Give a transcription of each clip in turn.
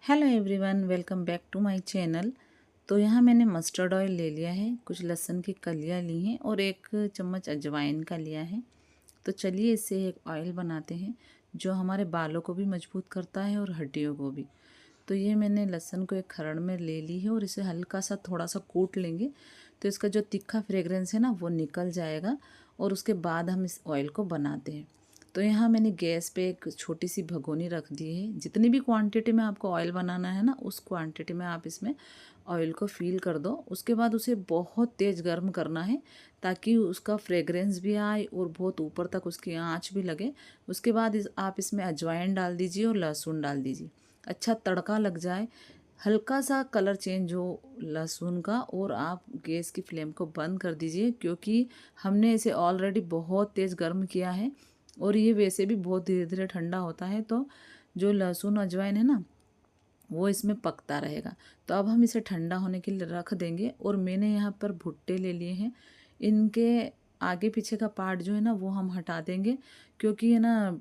Hello everyone, welcome back to my channel. तो यहाँ मैंने मस्टर्ड ऑयल ले लिया है, कुछ लहसुन की कलियाँ ली हैं और 1 चम्मच अजवाइन का लिया है। तो चलिए इससे एक ऑयल बनाते हैं जो हमारे बालों को भी मजबूत करता है और हड्डियों को भी। तो ये मैंने लहसुन को एक खरड़ में ले ली है और इसे हल्का सा थोड़ा सा कूट लेंगे तो इसका जो तीखा फ्रेग्रेंस है ना वो निकल जाएगा और उसके बाद हम इस ऑयल को बनाते हैं। तो यहाँ मैंने गैस पे एक छोटी सी भगोनी रख दी है। जितनी भी क्वांटिटी में आपको ऑयल बनाना है ना उस क्वांटिटी में आप इसमें ऑयल को फिल कर दो। उसके बाद उसे बहुत तेज़ गर्म करना है ताकि उसका फ्रेग्रेंस भी आए और बहुत ऊपर तक उसकी आंच भी लगे। उसके बाद आप इसमें अजवाइन डाल दीजिए और लहसुन डाल दीजिए, अच्छा तड़का लग जाए, हल्का सा कलर चेंज हो लहसुन का, और आप गैस की फ्लेम को बंद कर दीजिए क्योंकि हमने इसे ऑलरेडी बहुत तेज़ गर्म किया है और ये वैसे भी बहुत धीरे धीरे ठंडा होता है। तो जो लहसुन अजवाइन है ना वो इसमें पकता रहेगा। तो अब हम इसे ठंडा होने के लिए रख देंगे। और मैंने यहाँ पर भुट्टे ले लिए हैं, इनके आगे पीछे का पार्ट जो है ना वो हम हटा देंगे क्योंकि है ना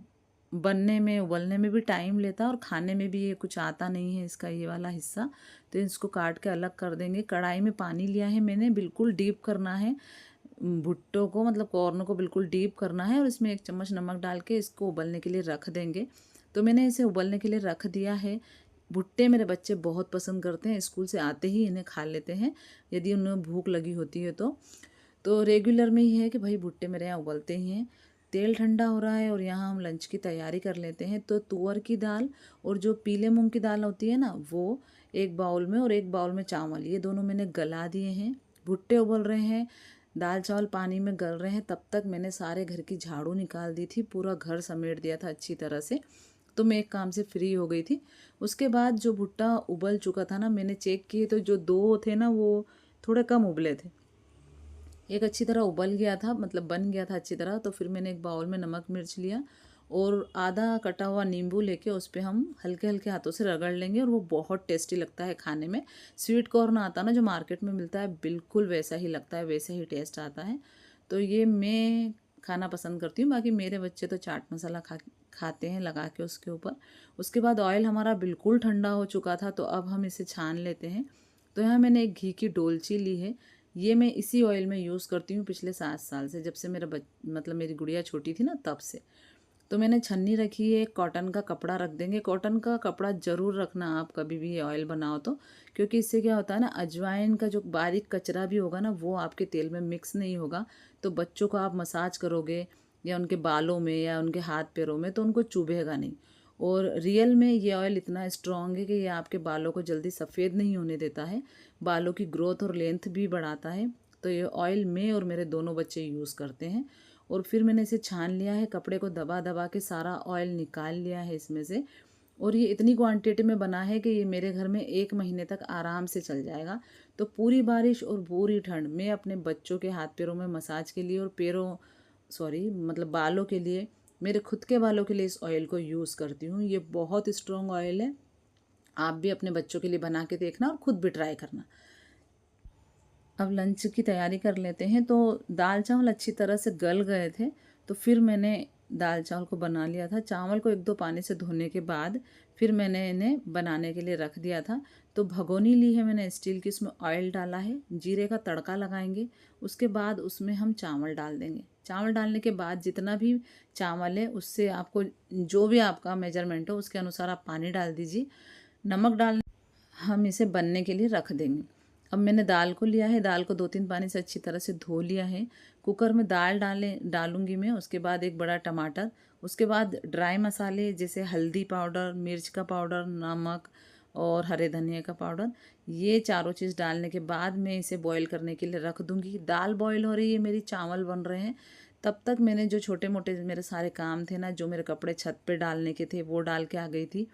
बनने में उबलने में भी टाइम लेता है और खाने में भी ये कुछ आता नहीं है इसका ये वाला हिस्सा। तो इसको काट के अलग कर देंगे। कढ़ाई में पानी लिया है मैंने, बिल्कुल डीप करना है भुट्टो को, मतलब कॉर्न को बिल्कुल डीप करना है और इसमें 1 चम्मच नमक डाल के इसको उबलने के लिए रख देंगे। तो मैंने इसे उबलने के लिए रख दिया है। भुट्टे मेरे बच्चे बहुत पसंद करते हैं, स्कूल से आते ही इन्हें खा लेते हैं यदि उन्हें भूख लगी होती है तो रेगुलर में ही है कि भाई भुट्टे मेरे यहाँ उबलते ही हैं। तेल ठंडा हो रहा है और यहाँ हम लंच की तैयारी कर लेते हैं। तो तुअर की दाल और जो पीले मूंग की दाल होती है ना वो एक बाउल में, और एक बाउल में चावल, ये दोनों मैंने गला दिए हैं। भुट्टे उबल रहे हैं, दाल चावल पानी में गल रहे हैं, तब तक मैंने सारे घर की झाड़ू निकाल दी थी, पूरा घर समेट दिया था अच्छी तरह से। तो मैं एक काम से फ्री हो गई थी। उसके बाद जो भुट्टा उबल चुका था ना, मैंने चेक किए तो जो दो थे ना वो थोड़े कम उबले थे, एक अच्छी तरह उबल गया था, मतलब बन गया था अच्छी तरह। तो फिर मैंने एक बाउल में नमक मिर्च लिया और आधा कटा हुआ नींबू लेके उस पर हम हल्के हल्के हाथों से रगड़ लेंगे और वो बहुत टेस्टी लगता है खाने में। स्वीट कॉर्न आता ना जो मार्केट में मिलता है, बिल्कुल वैसा ही लगता है, वैसा ही टेस्ट आता है। तो ये मैं खाना पसंद करती हूँ, बाकी मेरे बच्चे तो चाट मसाला खाते हैं लगा के उसके ऊपर। उसके बाद ऑयल हमारा बिल्कुल ठंडा हो चुका था तो अब हम इसे छान लेते हैं। तो यहाँ मैंने एक घी की डोलची ली है, ये मैं इसी ऑयल में यूज़ करती हूँ पिछले 7 साल से, जब से मतलब मेरी गुड़िया छोटी थी ना तब से। तो मैंने छन्नी रखी है, कॉटन का कपड़ा रख देंगे। कॉटन का कपड़ा ज़रूर रखना आप कभी भी ये ऑयल बनाओ तो, क्योंकि इससे क्या होता है ना, अजवाइन का जो बारीक कचरा भी होगा ना वो आपके तेल में मिक्स नहीं होगा। तो बच्चों को आप मसाज करोगे या उनके बालों में या उनके हाथ पैरों में तो उनको चुभेगा नहीं। और रियल में ये ऑयल इतना स्ट्रॉन्ग है कि ये आपके बालों को जल्दी सफ़ेद नहीं होने देता है, बालों की ग्रोथ और लेंथ भी बढ़ाता है। तो ये ऑयल मैं और मेरे दोनों बच्चे यूज़ करते हैं। और फिर मैंने इसे छान लिया है, कपड़े को दबा दबा के सारा ऑयल निकाल लिया है इसमें से। और ये इतनी क्वांटिटी में बना है कि ये मेरे घर में 1 महीने तक आराम से चल जाएगा। तो पूरी बारिश और पूरी ठंड मैं अपने बच्चों के हाथ पैरों में मसाज के लिए और मतलब बालों के लिए, मेरे खुद के बालों के लिए इस ऑयल को यूज़ करती हूँ। ये बहुत स्ट्रॉन्ग ऑयल है, आप भी अपने बच्चों के लिए बना के देखना और ख़ुद भी ट्राई करना। अब लंच की तैयारी कर लेते हैं। तो दाल चावल अच्छी तरह से गल गए थे तो फिर मैंने दाल चावल को बना लिया था। चावल को 1-2 पानी से धोने के बाद फिर मैंने इन्हें बनाने के लिए रख दिया था। तो भगोनी ली है मैंने स्टील की, उसमें ऑयल डाला है, जीरे का तड़का लगाएंगे। उसके बाद उसमें हम चावल डाल देंगे। चावल डालने के बाद जितना भी चावल है उससे आपको जो भी आपका मेजरमेंट हो उसके अनुसार आप पानी डाल दीजिए। नमक डाल हम इसे बनने के लिए रख देंगे। अब मैंने दाल को लिया है, दाल को 2-3 पानी से अच्छी तरह से धो लिया है। कुकर में दाल डालूंगी मैं, उसके बाद एक बड़ा टमाटर, उसके बाद ड्राई मसाले जैसे हल्दी पाउडर, मिर्च का पाउडर, नमक और हरे धनिया का पाउडर, ये चारों चीज़ डालने के बाद मैं इसे बॉईल करने के लिए रख दूँगी। दाल बॉईल हो रही है मेरी, चावल बन रहे हैं, तब तक मैंने जो छोटे मोटे मेरे सारे काम थे ना, जो मेरे कपड़े छत पे डालने के थे वो डाल के आ गई थी।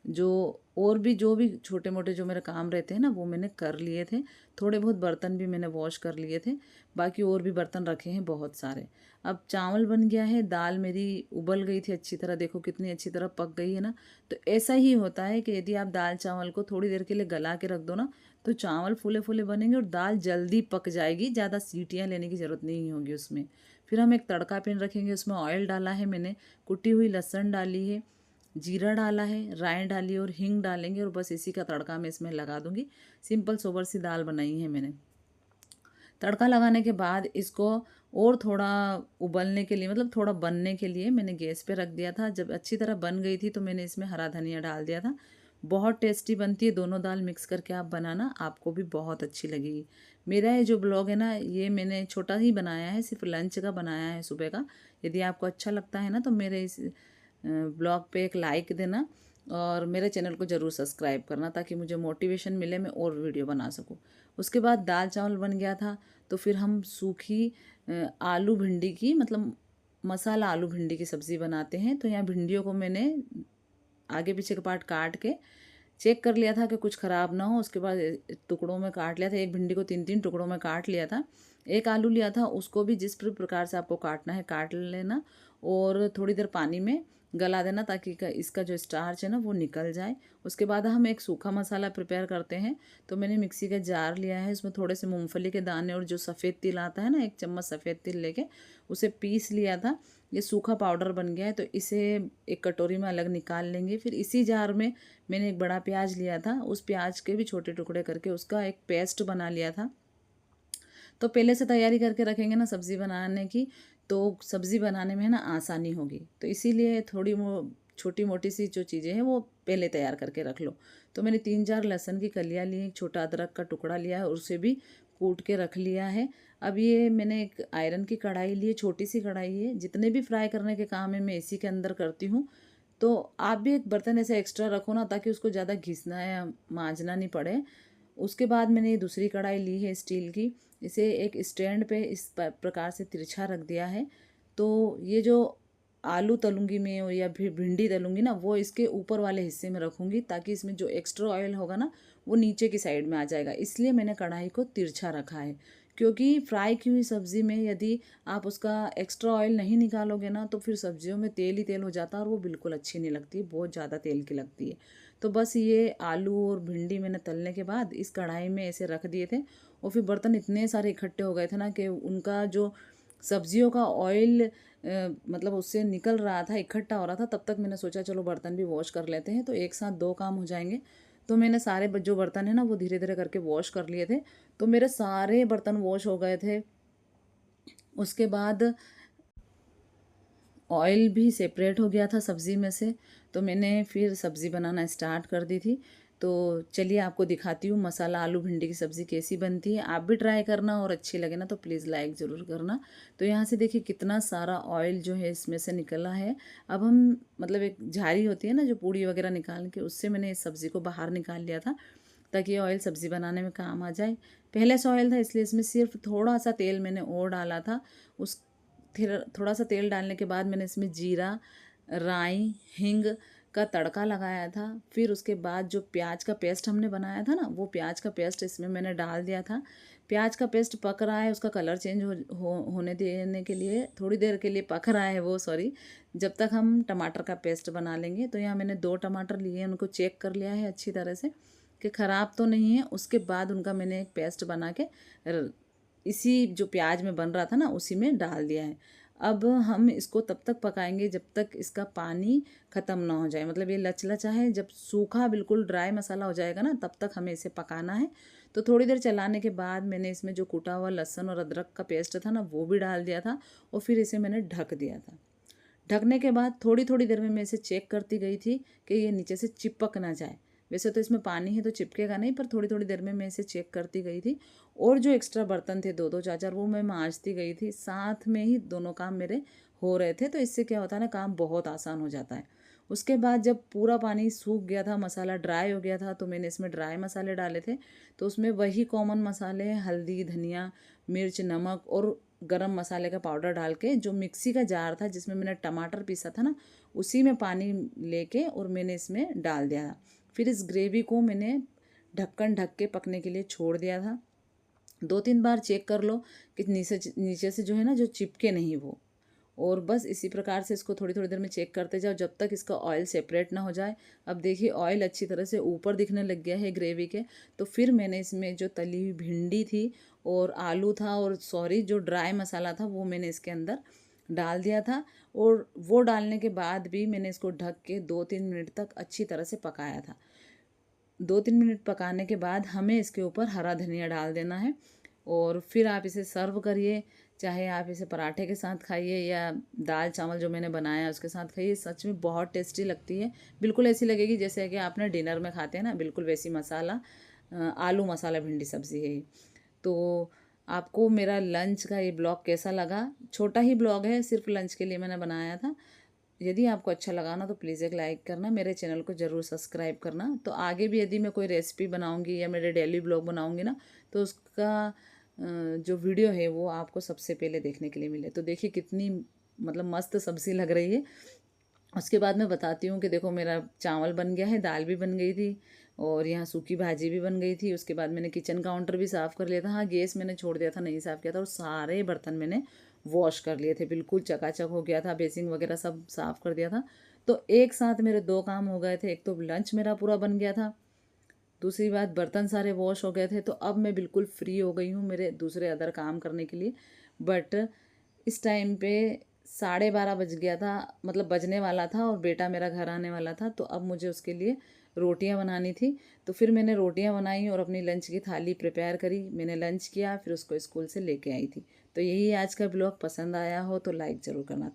जो भी छोटे मोटे जो मेरे काम रहते हैं ना वो मैंने कर लिए थे। थोड़े बहुत बर्तन भी मैंने वॉश कर लिए थे, बाकी और भी बर्तन रखे हैं बहुत सारे। अब चावल बन गया है, दाल मेरी उबल गई थी अच्छी तरह, देखो कितनी अच्छी तरह पक गई है ना। तो ऐसा ही होता है कि यदि आप दाल चावल को थोड़ी देर के लिए गला के रख दो ना तो चावल फूले फूले बनेंगे और दाल जल्दी पक जाएगी, ज़्यादा सीटियाँ लेने की ज़रूरत नहीं होगी उसमें। फिर हम एक तड़का पैन रखेंगे, उसमें ऑयल डाला है मैंने, कुटी हुई लहसुन डाली है, जीरा डाला है, राई डाली और हींग डालेंगे और बस इसी का तड़का मैं इसमें लगा दूँगी। सिंपल सोबर सी दाल बनाई है मैंने। तड़का लगाने के बाद इसको और थोड़ा उबलने के लिए, मतलब थोड़ा बनने के लिए मैंने गैस पे रख दिया था। जब अच्छी तरह बन गई थी तो मैंने इसमें हरा धनिया डाल दिया था। बहुत टेस्टी बनती है, दोनों दाल मिक्स करके आप बनाना, आपको भी बहुत अच्छी लगेगी। मेरा ये जो ब्लॉग है ना, ये मैंने छोटा ही बनाया है, सिर्फ लंच का बनाया है सुबह का। यदि आपको अच्छा लगता है ना तो मेरे इस ब्लॉग पे एक लाइक देना और मेरे चैनल को ज़रूर सब्सक्राइब करना, ताकि मुझे मोटिवेशन मिले, मैं और वीडियो बना सकूँ। उसके बाद दाल चावल बन गया था, तो फिर हम सूखी आलू भिंडी की, मतलब मसाला आलू भिंडी की सब्ज़ी बनाते हैं। तो यहाँ भिंडियों को मैंने आगे पीछे का पार्ट काट के चेक कर लिया था कि कुछ ख़राब ना हो। उसके बाद टुकड़ों में काट लिया था, एक भिंडी को 3-3 टुकड़ों में काट लिया था। एक आलू लिया था, उसको भी जिस प्रकार से आपको काटना है काट लेना और थोड़ी देर पानी में गला देना, ताकि इसका जो स्टार्च है ना वो निकल जाए। उसके बाद हम एक सूखा मसाला प्रिपेयर करते हैं। तो मैंने मिक्सी का जार लिया है, उसमें थोड़े से मूंगफली के दाने और जो सफ़ेद तिल आता है ना, 1 चम्मच सफ़ेद तिल लेके उसे पीस लिया था। ये सूखा पाउडर बन गया है, तो इसे एक कटोरी में अलग निकाल लेंगे। फिर इसी जार में मैंने एक बड़ा प्याज लिया था, उस प्याज के भी छोटे टुकड़े करके उसका एक पेस्ट बना लिया था। तो पहले से तैयारी करके रखेंगे ना सब्ज़ी बनाने की, तो सब्ज़ी बनाने में ना आसानी होगी। तो इसीलिए थोड़ी छोटी मोटी सी जो चीज़ें हैं वो पहले तैयार करके रख लो। तो मैंने 3-4 लहसुन की कलियाँ ली, एक छोटा अदरक का टुकड़ा लिया है और उसे भी कूट के रख लिया है। अब ये मैंने एक आयरन की कढ़ाई ली है, छोटी सी कढ़ाई है। जितने भी फ्राई करने के काम है मैं इसी के अंदर करती हूँ। तो आप भी एक बर्तन ऐसे एक्स्ट्रा रखो ना, ताकि उसको ज़्यादा घिसना या मांजना नहीं पड़े। उसके बाद मैंने ये दूसरी कढ़ाई ली है स्टील की, इसे एक स्टैंड पे इस प्रकार से तिरछा रख दिया है। तो ये जो आलू तलूँगी मैं या फिर भिंडी तलूँगी ना, वो इसके ऊपर वाले हिस्से में रखूँगी, ताकि इसमें जो एक्स्ट्रा ऑयल होगा ना वो नीचे की साइड में आ जाएगा। इसलिए मैंने कढ़ाई को तिरछा रखा है, क्योंकि फ्राई की हुई सब्ज़ी में यदि आप उसका एक्स्ट्रा ऑयल नहीं निकालोगे ना, तो फिर सब्जियों में तेल ही तेल हो जाता है और वो बिल्कुल अच्छी नहीं लगती, बहुत ज़्यादा तेल की लगती है। तो बस ये आलू और भिंडी मैंने तलने के बाद इस कढ़ाई में ऐसे रख दिए थे, और फिर बर्तन इतने सारे इकट्ठे हो गए थे ना कि उनका जो सब्जियों का ऑयल मतलब उससे निकल रहा था, इकट्ठा हो रहा था। तब तक मैंने सोचा चलो बर्तन भी वॉश कर लेते हैं, तो एक साथ 2 काम हो जाएंगे। तो मैंने सारे जो बर्तन है ना वो धीरे धीरे करके वॉश कर लिए थे। तो मेरे सारे बर्तन वॉश हो गए थे। उसके बाद ऑयल भी सेपरेट हो गया था सब्ज़ी में से। तो मैंने फिर सब्ज़ी बनाना स्टार्ट कर दी थी। तो चलिए आपको दिखाती हूँ मसाला आलू भिंडी की सब्ज़ी कैसी बनती है। आप भी ट्राई करना और अच्छी लगे ना तो प्लीज़ लाइक ज़रूर करना। तो यहाँ से देखिए कितना सारा ऑयल जो है इसमें से निकला है। अब हम, मतलब एक झाड़ी होती है ना जो पूड़ी वगैरह निकाल के, उससे मैंने इस सब्ज़ी को बाहर निकाल लिया था, ताकि ये ऑयल सब्ज़ी बनाने में काम आ जाए। पहले से ऑयल था इसलिए इसमें सिर्फ थोड़ा सा तेल मैंने और डाला था। उस फिर थोड़ा सा तेल डालने के बाद मैंने इसमें जीरा, राई, हींग का तड़का लगाया था। फिर उसके बाद जो प्याज का पेस्ट हमने बनाया था ना, वो प्याज का पेस्ट इसमें मैंने डाल दिया था। प्याज का पेस्ट पक रहा है, उसका कलर चेंज होने देने के लिए थोड़ी देर के लिए पक रहा है वो, सॉरी, जब तक हम टमाटर का पेस्ट बना लेंगे। तो यहाँ मैंने 2 टमाटर लिए हैं, उनको चेक कर लिया है अच्छी तरह से कि ख़राब तो नहीं है। उसके बाद उनका मैंने एक पेस्ट बना के इसी जो प्याज में बन रहा था ना उसी में डाल दिया है। अब हम इसको तब तक पकाएंगे जब तक इसका पानी ख़त्म ना हो जाए, मतलब ये लचलचा है। जब सूखा बिल्कुल ड्राई मसाला हो जाएगा ना, तब तक हमें इसे पकाना है। तो थोड़ी देर चलाने के बाद मैंने इसमें जो कूटा हुआ लहसुन और अदरक का पेस्ट था ना वो भी डाल दिया था, और फिर इसे मैंने ढक दिया था। ढकने के बाद थोड़ी थोड़ी देर में मैं इसे चेक करती गई थी कि ये नीचे से चिपक ना जाए। वैसे तो इसमें पानी है तो चिपकेगा नहीं, पर थोड़ी थोड़ी देर में मैं इसे चेक करती गई थी। और जो एक्स्ट्रा बर्तन थे 2-2 4-4 वो मैं मांजती गई थी, साथ में ही दोनों काम मेरे हो रहे थे। तो इससे क्या होता है ना, काम बहुत आसान हो जाता है। उसके बाद जब पूरा पानी सूख गया था, मसाला ड्राई हो गया था, तो मैंने इसमें ड्राई मसाले डाले थे। तो उसमें वही कॉमन मसाले, हल्दी, धनिया, मिर्च, नमक और गरम मसाले का पाउडर डाल के, जो मिक्सी का जार था जिसमें मैंने टमाटर पीसा था ना, उसी में पानी लेके और मैंने इसमें डाल दिया था। फिर इस ग्रेवी को मैंने ढक्कन ढक के पकने के लिए छोड़ दिया था। 2-3 बार चेक कर लो कि नीचे नीचे से जो है ना, जो चिपके नहीं वो। और बस इसी प्रकार से इसको थोड़ी थोड़ी देर में चेक करते जाओ जब तक इसका ऑयल सेपरेट ना हो जाए। अब देखिए ऑयल अच्छी तरह से ऊपर दिखने लग गया है ग्रेवी के। तो फिर मैंने इसमें जो तली हुई भिंडी थी और आलू था, और सॉरी जो ड्राई मसाला था, वो मैंने इसके अंदर डाल दिया था। और वो डालने के बाद भी मैंने इसको ढक के 2-3 मिनट तक अच्छी तरह से पकाया था। 2-3 मिनट पकाने के बाद हमें इसके ऊपर हरा धनिया डाल देना है और फिर आप इसे सर्व करिए। चाहे आप इसे पराठे के साथ खाइए या दाल चावल जो मैंने बनाया उसके साथ खाइए, सच में बहुत टेस्टी लगती है। बिल्कुल ऐसी लगेगी जैसे कि आपने डिनर में खाते हैं ना, बिल्कुल वैसी मसाला आलू मसाला भिंडी सब्ज़ी है ये। तो आपको मेरा लंच का ये ब्लॉग कैसा लगा? छोटा ही ब्लॉग है, सिर्फ लंच के लिए मैंने बनाया था। यदि आपको अच्छा लगा ना तो प्लीज़ एक लाइक करना, मेरे चैनल को ज़रूर सब्सक्राइब करना। तो आगे भी यदि मैं कोई रेसिपी बनाऊंगी या मेरे डेली ब्लॉग बनाऊंगी ना, तो उसका जो वीडियो है वो आपको सबसे पहले देखने के लिए मिले। तो देखिए कितनी मतलब मस्त सब्ज़ी लग रही है। उसके बाद मैं बताती हूँ कि देखो मेरा चावल बन गया है, दाल भी बन गई थी और यहाँ सूखी भाजी भी बन गई थी। उसके बाद मैंने किचन काउंटर भी साफ़ कर लिया था। हाँ, गैस मैंने छोड़ दिया था, नहीं साफ़ किया था। और सारे बर्तन मैंने वॉश कर लिए थे, बिल्कुल चकाचक हो गया था, बेसिंग वगैरह सब साफ़ कर दिया था। तो एक साथ मेरे 2 काम हो गए थे। एक तो लंच मेरा पूरा बन गया था, दूसरी बात बर्तन सारे वॉश हो गए थे। तो अब मैं बिल्कुल फ्री हो गई हूँ मेरे दूसरे अदर काम करने के लिए। बट इस टाइम पे 12:30 बज गया था, मतलब बजने वाला था और बेटा मेरा घर आने वाला था। तो अब मुझे उसके लिए रोटियां बनानी थी। तो फिर मैंने रोटियां बनाई और अपनी लंच की थाली प्रिपेयर करी। मैंने लंच किया, फिर उसको स्कूल से लेके आई थी। तो यही आज का ब्लॉग। पसंद आया हो तो लाइक ज़रूर करना।